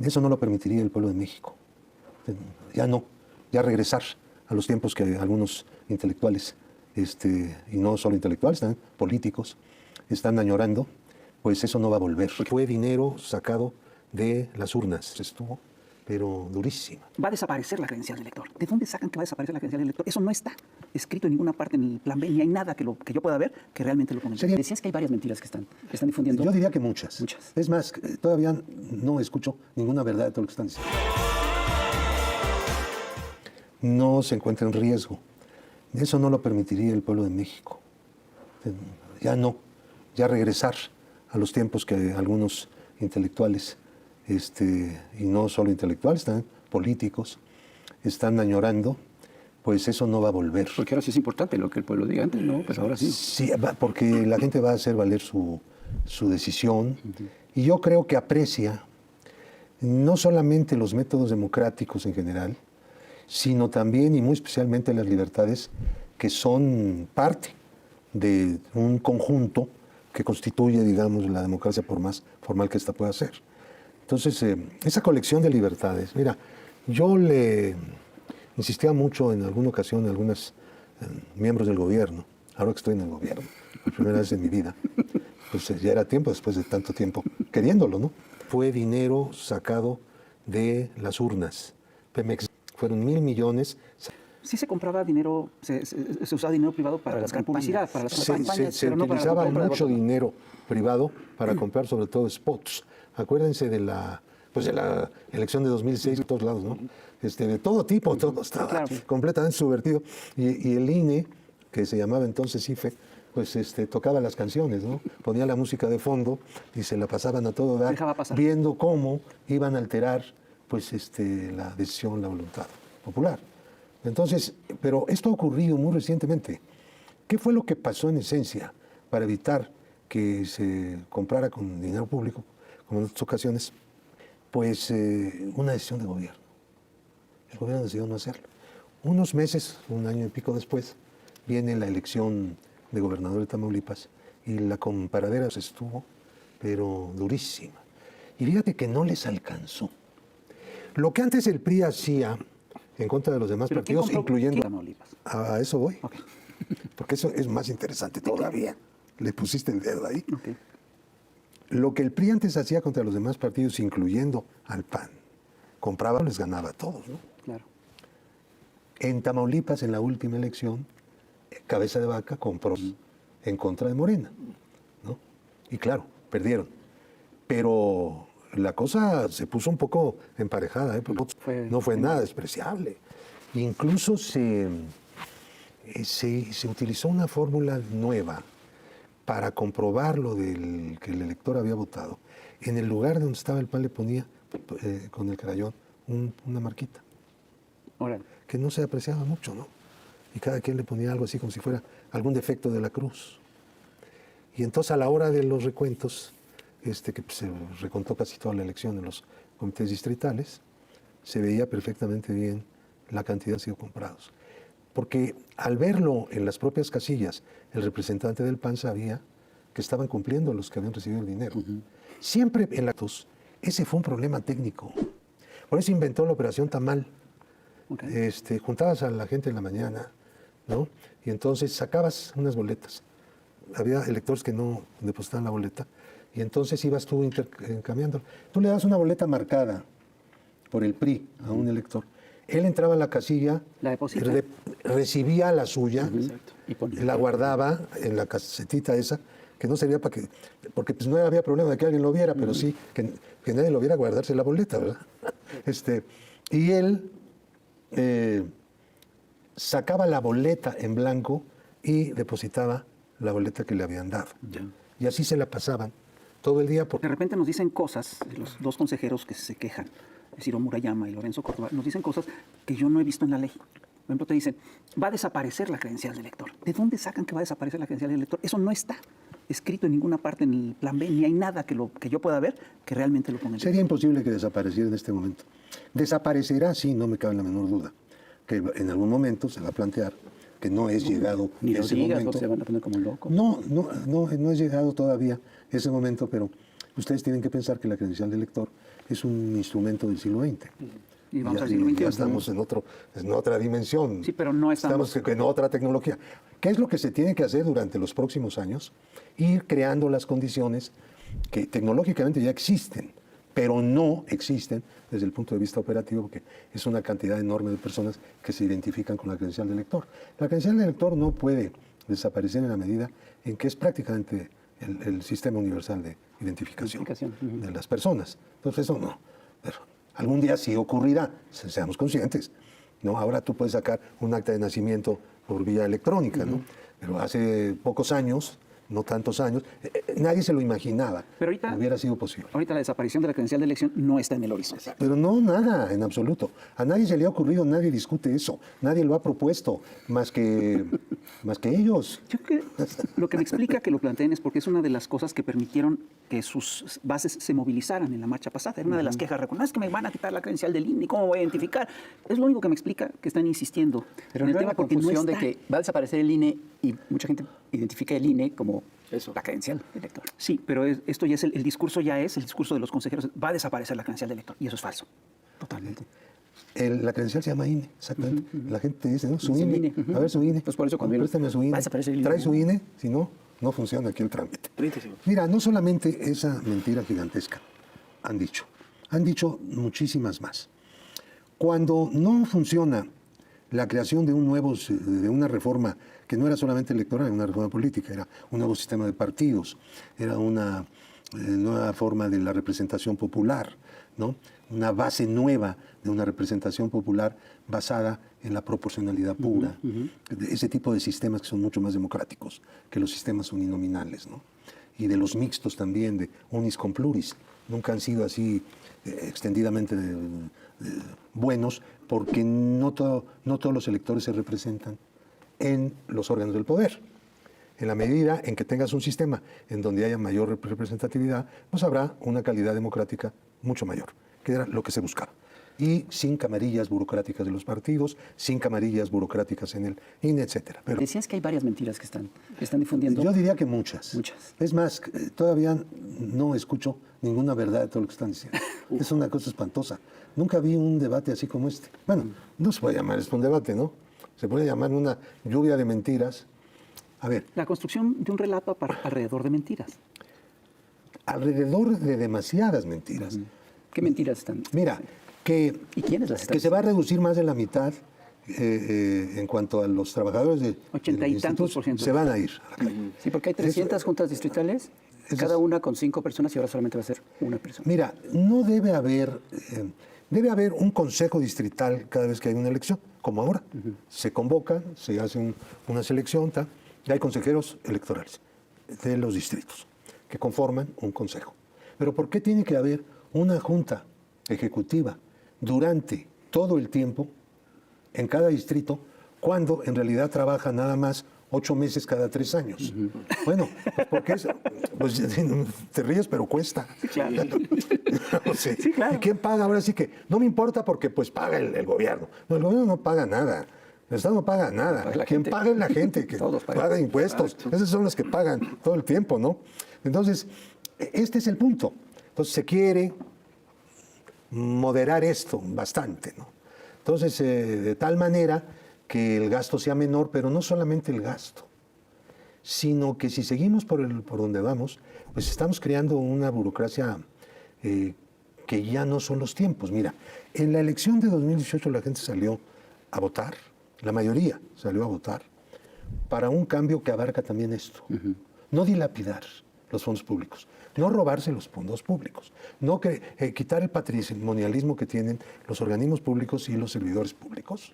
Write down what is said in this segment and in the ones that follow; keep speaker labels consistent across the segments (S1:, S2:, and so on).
S1: Eso no lo permitiría el pueblo de México. Ya no, ya regresar a los tiempos que algunos intelectuales, y no solo intelectuales, también políticos, están añorando, pues eso no va a volver. Fue dinero sacado de las urnas, estuvo, pero durísima.
S2: Va a desaparecer la credencial del elector. ¿De dónde sacan que va a desaparecer la credencial del elector? Eso no está escrito en ninguna parte en el plan B, ni hay nada que yo pueda ver que realmente lo ponga. Decías que hay varias mentiras que están difundiendo.
S1: Yo diría que muchas. Es más, todavía no escucho ninguna verdad de todo lo que están diciendo. No se encuentra en riesgo. Eso no lo permitiría el pueblo de México. Ya no, ya regresar a los tiempos que algunos intelectuales, y no solo intelectuales, también políticos, están añorando, pues eso no va a volver.
S2: Porque ahora sí es importante lo que el pueblo diga antes, ¿no? Pero ahora sí.
S1: Sí, porque la gente va a hacer valer su decisión, y yo creo que aprecia no solamente los métodos democráticos en general, sino también y muy especialmente las libertades que son parte de un conjunto que constituye, digamos, la democracia por más formal que ésta pueda ser. Entonces, esa colección de libertades, mira, yo le insistía mucho en alguna ocasión a algunos miembros del gobierno, ahora que estoy en el gobierno, por primera vez en mi vida, pues ya era tiempo, después de tanto tiempo queriéndolo, ¿no? Fue dinero sacado de las urnas. Pemex, fueron 1,000 millones.
S2: Sí se compraba dinero, se usaba dinero privado para las publicidad, para las campañas.
S1: Se utilizaba mucho dinero privado para comprar sobre todo spots. Acuérdense de la elección de 2006 de todos lados, ¿no? De todo tipo, todo estaba completamente subvertido. Y el INE, que se llamaba entonces IFE, pues tocaba las canciones, ¿no? Ponía la música de fondo y se la pasaban a todo dar, viendo cómo iban a alterar pues la decisión, la voluntad popular. Entonces, pero esto ha ocurrido muy recientemente. ¿Qué fue lo que pasó en esencia para evitar que se comprara con dinero público, como en otras ocasiones? Pues una decisión de gobierno. El gobierno decidió no hacerlo. Unos meses, un año y pico después, viene la elección de gobernador de Tamaulipas y la comparadera se estuvo, pero durísima. Y fíjate que no les alcanzó. Lo que antes el PRI hacía en contra de los demás partidos, incluyendo
S2: Tamaulipas.
S1: A eso voy. Okay. Porque eso es más interesante todavía. Le pusiste el dedo ahí.
S2: Okay.
S1: Lo que el PRI antes hacía contra los demás partidos, incluyendo al PAN, compraba, les ganaba a todos, ¿no?
S2: Claro.
S1: En Tamaulipas, en la última elección, Cabeza de Vaca compró en contra de Morena, ¿no? Y claro, perdieron. Pero la cosa se puso un poco emparejada, no fue nada despreciable. Incluso se utilizó una fórmula nueva para comprobar lo del que el elector había votado. En el lugar donde estaba el PAN le ponía con el crayón una marquita.
S2: Órale.
S1: Que no se apreciaba mucho, ¿no? Y cada quien le ponía algo así como si fuera algún defecto de la cruz. Y entonces a la hora de los recuentos, que se recontó casi toda la elección en los comités distritales, se veía perfectamente bien la cantidad de sido comprados. Porque al verlo en las propias casillas, el representante del PAN sabía que estaban cumpliendo los que habían recibido el dinero. Siempre en actos, ese fue un problema técnico. Por eso inventó la operación Tamal. Okay. Juntabas a la gente en la mañana, ¿no? Y entonces sacabas unas boletas. Había electores que no depositaban la boleta. Y entonces ibas tú intercambiando. Tú le das una boleta marcada por el PRI a un elector. Él entraba a la casilla, recibía la suya, la guardaba en la casetita esa, que no servía para que... Porque pues no había problema de que alguien lo viera, pero sí que nadie lo viera guardarse la boleta, ¿verdad? Y él sacaba la boleta en blanco y depositaba la boleta que le habían dado. Y así se la pasaban todo el día.
S2: De repente nos dicen cosas, los dos consejeros que se quejan, Ciro Murayama y Lorenzo Córdoba, nos dicen cosas que yo no he visto en la ley. Por ejemplo, te dicen, va a desaparecer la credencial del elector. ¿De dónde sacan que va a desaparecer la credencial del elector? Eso no está escrito en ninguna parte en el plan B, ni hay nada que yo pueda ver que realmente lo ponga.
S1: Sería imposible que desapareciera en este momento. Desaparecerá, sí, no me cabe la menor duda, que en algún momento se va a plantear que no es llegado
S2: ni
S1: ese
S2: digas,
S1: momento.
S2: Se van a poner como locos.
S1: No es llegado todavía ese momento, pero ustedes tienen que pensar que la credencial de elector es un instrumento del siglo XX.
S2: Y vamos
S1: Ya-
S2: al siglo
S1: ya
S2: XXI.
S1: estamos en otra dimensión.
S2: Sí, pero no estamos-
S1: en otra tecnología. ¿Qué es lo que se tiene que hacer durante los próximos años? Ir creando las condiciones que tecnológicamente ya existen, pero no existen desde el punto de vista operativo, porque es una cantidad enorme de personas que se identifican con la credencial de elector. La credencial de elector no puede desaparecer en la medida en que es prácticamente el sistema universal de identificación, de las personas. Entonces eso no. Pero algún día sí ocurrirá, seamos conscientes, ¿no? Ahora tú puedes sacar un acta de nacimiento por vía electrónica, ¿no? Pero hace pocos años, no tantos años, nadie se lo imaginaba.
S2: Pero ahorita-
S1: que hubiera sido posible.
S2: Ahorita la desaparición de la credencial de elección no está en el horizonte.
S1: Pero no, nada, en absoluto. A nadie se le ha ocurrido, nadie discute eso, nadie lo ha propuesto, más que ellos.
S2: Yo creo que lo que me explica que lo planteen es porque es una de las cosas que permitieron que sus bases se movilizaran en la marcha pasada. Era una de las quejas. No es que me van a quitar la credencial del INE, ¿cómo voy a identificar? Es lo único que me explica que están insistiendo
S3: Pero
S2: en el
S3: no hay
S2: tema
S3: una
S2: porque no
S3: confusión de
S2: está.
S3: que va a desaparecer el INE y mucha gente identifica el INE como la credencial del elector.
S2: Sí, pero esto ya es el discurso el discurso de los consejeros. Va a desaparecer la credencial del elector y eso es falso.
S3: Totalmente.
S1: La credencial se llama INE, exactamente. La gente te dice, ¿no? Su
S3: Dice
S1: INE.
S3: INE, ujú.
S1: A ver su INE.
S3: Pues por eso cuando viene-
S1: Préstame su INE.
S3: va a desaparecer el INE.
S1: Trae su INE, si no, no funciona aquí el trámite.
S4: 30 segundos.
S1: Mira, no solamente esa mentira gigantesca han dicho muchísimas más. Cuando no funciona la creación de de una reforma que no era solamente electoral, era una reforma política, era un nuevo sistema de partidos, era una nueva forma de la representación popular, ¿no? Una base nueva de una representación popular basada en la proporcionalidad pura, ese tipo de sistemas que son mucho más democráticos que los sistemas uninominales, ¿no? Y de los mixtos también, de unis con pluris, nunca han sido así extendidamente buenos, porque no todos los electores se representan en los órganos del poder. En la medida en que tengas un sistema en donde haya mayor representatividad, pues habrá una calidad democrática mucho mayor, que era lo que se buscaba. Y sin camarillas burocráticas de los partidos, sin camarillas burocráticas en el INE, etcétera. Pero
S3: Decías que hay varias mentiras que están difundiendo.
S1: yo diría que muchas.
S3: Muchas.
S1: Es más, todavía no escucho ninguna verdad de todo lo que están diciendo. Es una cosa espantosa. Nunca vi un debate así como este. Bueno, no se puede llamar esto un debate, ¿no? Se puede llamar una lluvia de mentiras. A ver,
S2: La construcción de un relato alrededor de mentiras.
S1: alrededor de demasiadas mentiras.
S3: ¿Qué mentiras están?
S1: Mira, que,
S3: ¿Y quiénes las están
S1: que se va a reducir más de la mitad en cuanto a los trabajadores de
S2: 80 y
S1: del
S2: tantos
S1: instituto,
S2: por ciento.
S1: se van a ir a la calle.
S3: Sí, porque hay 300 juntas distritales,
S1: eso
S3: cada
S1: es-
S3: una con 5 personas y ahora solamente va a ser una persona.
S1: Mira, no debe haber, debe haber un consejo distrital cada vez que hay una elección, como ahora. Se convocan, se hace una selección, y hay consejeros electorales de los distritos que conforman un consejo. Pero ¿por qué tiene que haber una junta ejecutiva durante todo el tiempo en cada distrito cuando en realidad trabaja nada más 8 meses cada 3 años? Bueno, pues porque pues, te ríes, pero cuesta.
S2: Sí, claro.
S1: Sí.
S2: Sí, claro.
S1: ¿Y quién paga? Ahora sí que no me importa porque pues paga el gobierno. No, el gobierno no paga nada. El Estado no paga nada.
S3: Paga la
S1: Quien
S3: gente.
S1: paga es la gente que
S3: Todos pagan.
S1: paga impuestos. Esos son los que pagan todo el tiempo, ¿no? Entonces, este es el punto. Entonces, se quiere moderar esto bastante, ¿no? Entonces, de tal manera que el gasto sea menor, pero no solamente el gasto, sino que si seguimos por donde vamos, pues estamos creando una burocracia que ya no son los tiempos. Mira, en la elección de 2018 la gente salió a votar, la mayoría salió a votar, para un cambio que abarca también esto. No dilapidar los fondos públicos, no robarse los fondos públicos, no quitar el patrimonialismo que tienen los organismos públicos y los servidores públicos,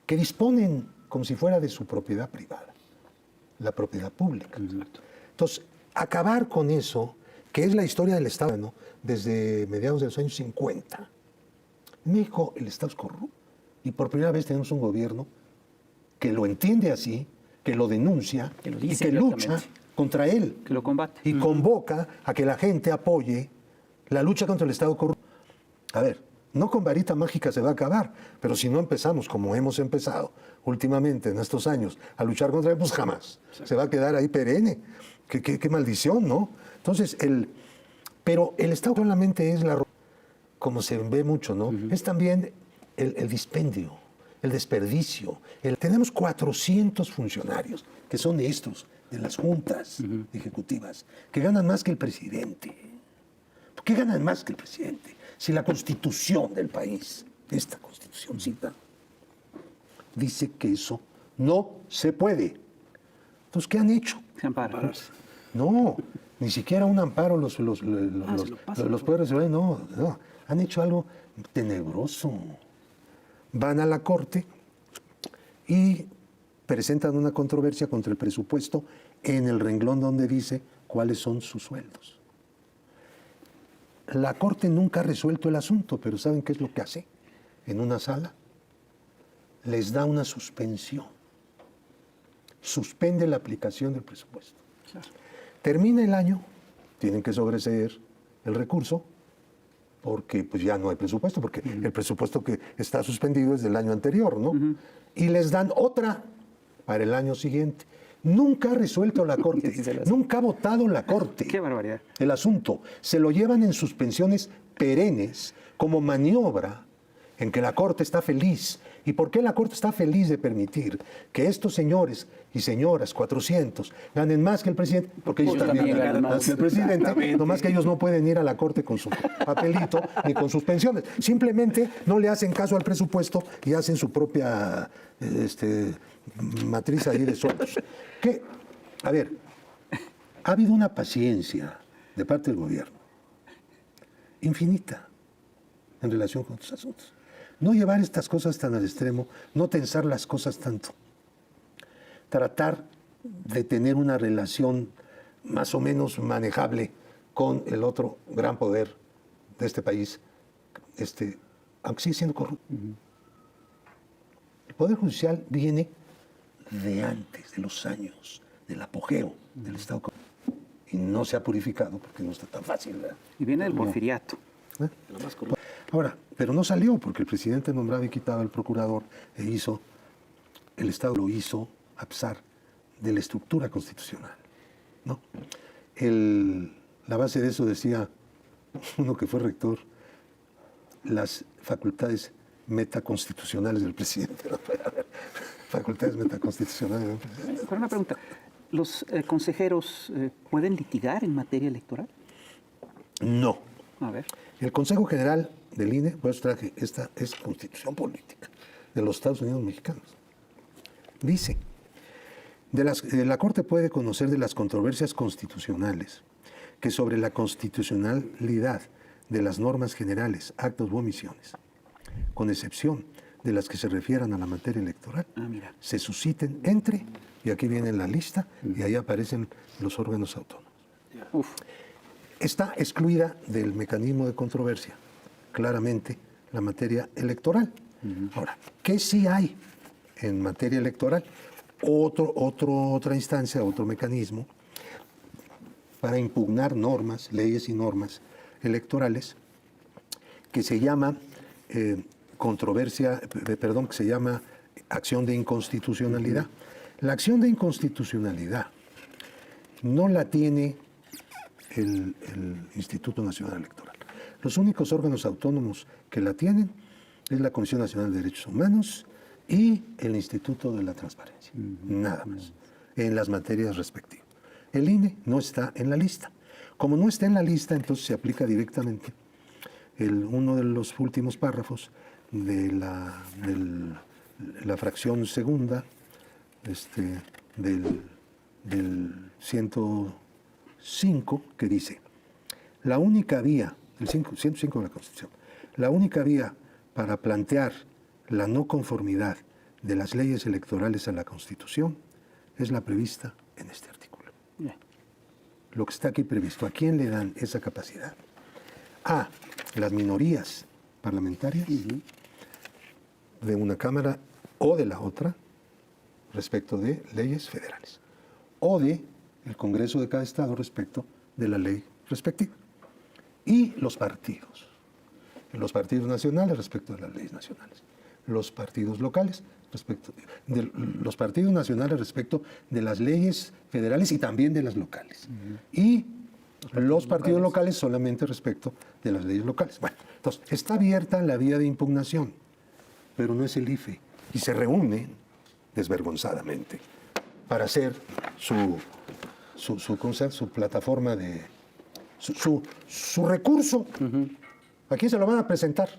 S1: que disponen como si fuera de su propiedad privada, la propiedad pública. Entonces, acabar con eso, que es la historia del Estado, ¿no? Desde mediados de los años 50. En México el Estado es corrupto y por primera vez tenemos un gobierno que lo entiende así, que lo denuncia
S3: Que lo
S1: y
S3: dice
S1: que lucha
S3: abiertamente.
S1: contra él
S2: Que lo combate.
S1: y convoca a que la gente apoye la lucha contra el Estado corrupto. A ver, no con varita mágica se va a acabar, pero si no empezamos como hemos empezado últimamente en estos años a luchar contra él, pues jamás. Se va a quedar ahí perenne. Qué maldición, ¿no? Entonces, Pero el Estado solamente es como se ve mucho, ¿no? Es también el dispendio, el desperdicio. Tenemos 400 funcionarios que son estos, de las juntas ejecutivas, que ganan más que el presidente. ¿Por qué ganan más que el presidente? Si la constitución del país, esta constitucióncita, dice que eso no se puede. Entonces, ¿qué han hecho?
S2: Se amparan.
S1: No, ni siquiera un amparo los puede resolver, no. Han hecho algo tenebroso. Van a la Corte y presentan una controversia contra el presupuesto en el renglón donde dice cuáles son sus sueldos. La Corte nunca ha resuelto el asunto, pero ¿saben qué es lo que hace? En una sala les da una suspensión. Suspende la aplicación del presupuesto.
S2: Claro.
S1: Termina el año, tienen que sobreseer el recurso, porque pues ya no hay presupuesto, porque el presupuesto que está suspendido es del año anterior, ¿no? Y les dan otra para el año siguiente. Nunca ha resuelto la Corte, nunca ha votado la Corte.
S2: Qué barbaridad.
S1: El asunto, se lo llevan en suspensiones perennes como maniobra en que la Corte está feliz. ¿Y por qué la Corte está feliz de permitir que estos señores y señoras, 400, ganen más que el presidente? Porque ellos también ganan más que el presidente, nomás que ellos no pueden ir a la Corte con su papelito ni con sus pensiones. Simplemente no le hacen caso al presupuesto y hacen su propia matriz ahí de sueldos. ¿Qué? A ver, ha habido una paciencia de parte del gobierno infinita en relación con estos asuntos. No llevar estas cosas tan al extremo, no tensar las cosas tanto. Tratar de tener una relación más o menos manejable con el otro gran poder de este país, aunque sigue siendo corrupto. El Poder Judicial viene de antes, de los años, del apogeo del Estado corrupto. Y no se ha purificado porque no está tan fácil, ¿verdad?
S2: Y viene del porfiriato.
S1: Ahora, pero no salió porque el presidente nombraba y quitaba al procurador el Estado lo hizo a pesar de la estructura constitucional, ¿no? La base de eso decía uno que fue rector, las facultades metaconstitucionales del presidente. ¿No? Facultades metaconstitucionales del presidente.
S2: Pero una pregunta, ¿los consejeros pueden litigar en materia electoral?
S1: No.
S2: A ver.
S1: El Consejo General del INE, por eso traje, esta es constitución política de los Estados Unidos mexicanos. Dice, la Corte puede conocer de las controversias constitucionales que sobre la constitucionalidad de las normas generales, actos u omisiones, con excepción de las que se refieran a la materia electoral, se susciten entre, y aquí viene la lista, y ahí aparecen los órganos autónomos. Está excluida del mecanismo de controversia, claramente, la materia electoral. Ahora, ¿qué sí hay en materia electoral? Otra instancia, otro mecanismo para impugnar normas, leyes y normas electorales que se llama que se llama acción de inconstitucionalidad. La acción de inconstitucionalidad no la tiene el Instituto Nacional Electoral. Los únicos órganos autónomos que la tienen es la Comisión Nacional de Derechos Humanos y el Instituto de la Transparencia. Nada más. En las materias respectivas. El INE no está en la lista. Como no está en la lista, entonces se aplica directamente uno de los últimos párrafos de la fracción segunda del 105, que dice, la única vía, el 105 de la Constitución, la única vía para plantear la no conformidad de las leyes electorales a la Constitución es la prevista en este artículo. Lo que está aquí previsto, ¿a quién le dan esa capacidad? A las minorías parlamentarias de una Cámara o de la otra respecto de leyes federales, o de el Congreso de cada estado respecto de la ley respectiva, y los partidos nacionales respecto de las leyes nacionales, los partidos locales respecto de los partidos nacionales respecto de las leyes federales y también de las locales, y Los partidos locales solamente respecto de las leyes locales. Bueno, entonces, está abierta la vía de impugnación, pero no es el IFE. Y se reúne desvergonzadamente para hacer su plataforma de... su recurso. Aquí se lo van a presentar.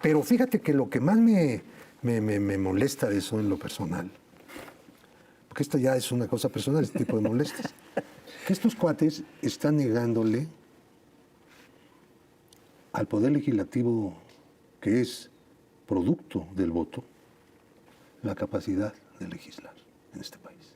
S1: Pero fíjate que lo que más me molesta de eso en lo personal, porque esto ya es una cosa personal, este tipo de molestias, que estos cuates están negándole al Poder Legislativo, que es producto del voto, la capacidad de legislar en este país.